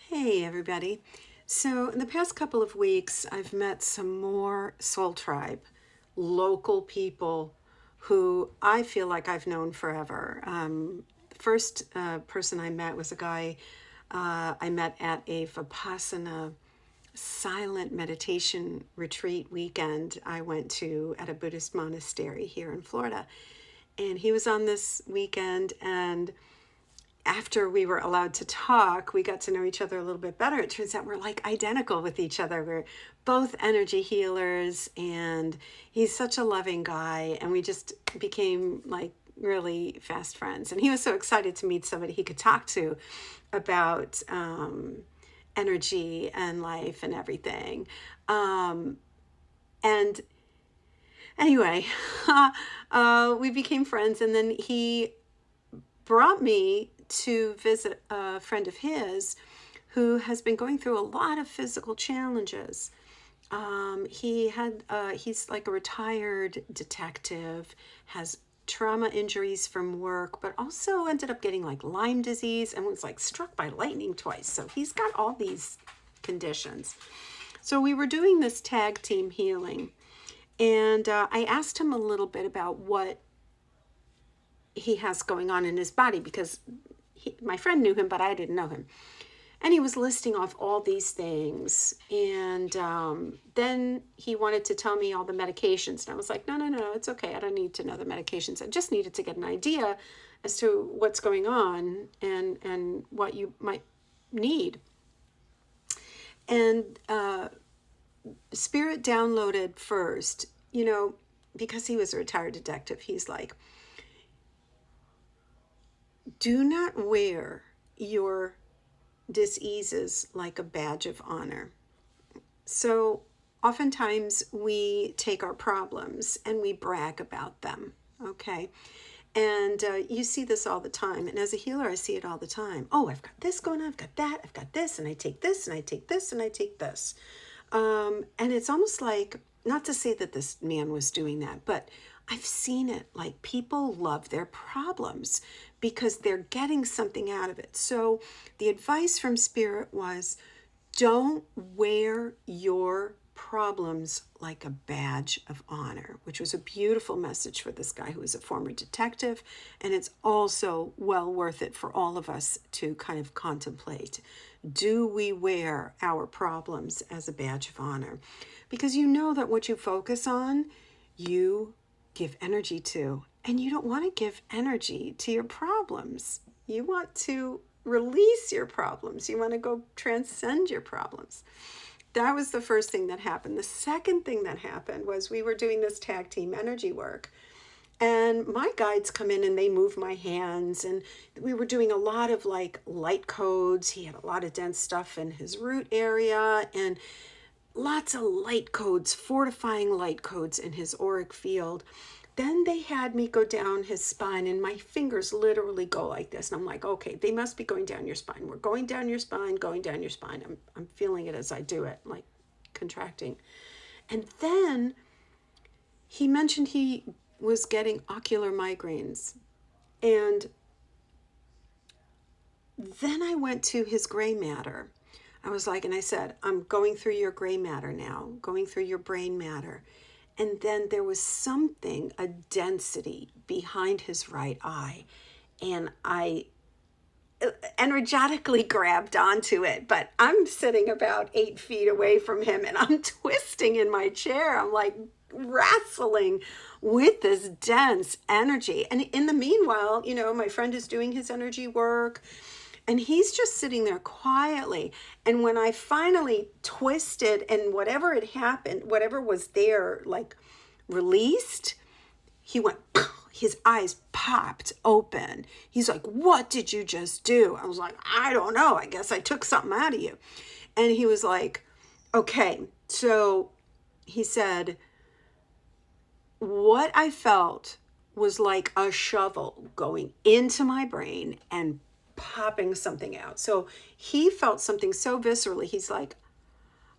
Hey, everybody. So, in the past couple of weeks, I've met some more Soul Tribe, local people who I feel like I've known forever. The first person I met was a guy I met at a Vipassana silent meditation retreat weekend I went to at a Buddhist monastery here in Florida. And he was on this weekend, and after we were allowed to talk, we got to know each other a little bit better. It turns out we're like identical with each other. We're both energy healers, and he's such a loving guy. And we just became like really fast friends. And he was so excited to meet somebody he could talk to about energy and life and everything. And anyway, we became friends, and then he brought me to visit a friend of his who has been going through a lot of physical challenges. He's like a retired detective, has trauma injuries from work, but also ended up getting like Lyme disease and was like struck by lightning twice. So he's got all these conditions. So we were doing this tag team healing, and I asked him a little bit about what he has going on in his body because my friend knew him, but I didn't know him. And he was listing off all these things. And then he wanted to tell me all the medications. And I was like, no, it's okay. I don't need to know the medications. I just needed to get an idea as to what's going on and what you might need. And Spirit downloaded first, because he was a retired detective, he's like, do not wear your diseases like a badge of honor. So oftentimes we take our problems and we brag about them, okay? And you see this all the time. And as a healer, I see it all the time. Oh, I've got this going on, I've got that, I've got this, and I take this, and I take this, and I take this. And it's almost like, not to say that this man was doing that, but I've seen it. Like, people love their problems because they're getting something out of it. So the advice from Spirit was, don't wear your problems like a badge of honor, which was a beautiful message for this guy who is a former detective. And it's also well worth it for all of us to kind of contemplate. Do we wear our problems as a badge of honor? Because you know that what you focus on, you give energy to. And you don't want to give energy to your problems. You want to release your problems. You want to go transcend your problems. That was the first thing that happened. The second thing that happened was we were doing this tag team energy work. And my guides come in and they move my hands. And we were doing a lot of like light codes. He had a lot of dense stuff in his root area and lots of light codes, fortifying light codes in his auric field. Then they had me go down his spine, and my fingers literally go like this. And I'm like, okay, they must be going down your spine. We're going down your spine, going down your spine. I'm feeling it as I do it, like contracting. And then he mentioned he was getting ocular migraines. And then I went to his gray matter. I was like, and I said, I'm going through your gray matter now, going through your brain matter. And then there was something, a density behind his right eye. And I energetically grabbed onto it, but I'm sitting about 8 feet away from him and I'm twisting in my chair. I'm like wrestling with this dense energy. And in the meanwhile, my friend is doing his energy work. And he's just sitting there quietly. And when I finally twisted and whatever had happened, whatever was there, like released, he went, his eyes popped open. He's like, what did you just do? I was like, I don't know. I guess I took something out of you. And he was like, okay. So he said, what I felt was like a shovel going into my brain and popping something out. So he felt something so viscerally. He's like,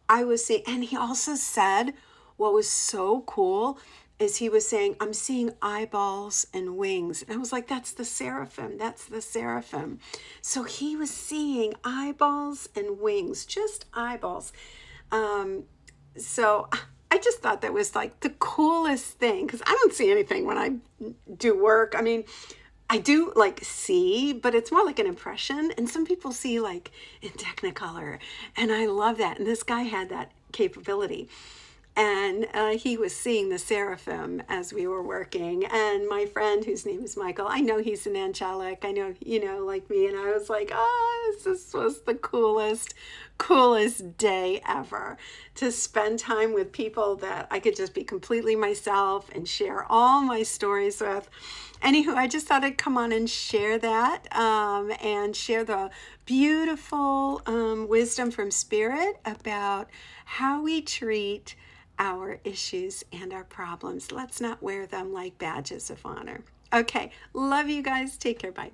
I was seeing, and he also said what was so cool. is he was saying, I'm seeing eyeballs and wings. And I was like, that's the seraphim. That's the seraphim. So he was seeing eyeballs and wings, just eyeballs. So I just thought that was like the coolest thing, because I don't see anything when I do work. I mean, I do like see, but it's more like an impression. And some people see like in Technicolor. And I love that. And this guy had that capability. And he was seeing the seraphim as we were working. And my friend, whose name is Michael, I know he's an angelic. I know, like me. And I was like, oh, this was the coolest day ever, to spend time with people that I could just be completely myself and share all my stories with. Anywho, I just thought I'd come on and share that, and share the beautiful wisdom from Spirit about how we treat our issues and our problems. Let's not wear them like badges of honor. Okay, love you guys. Take care. Bye.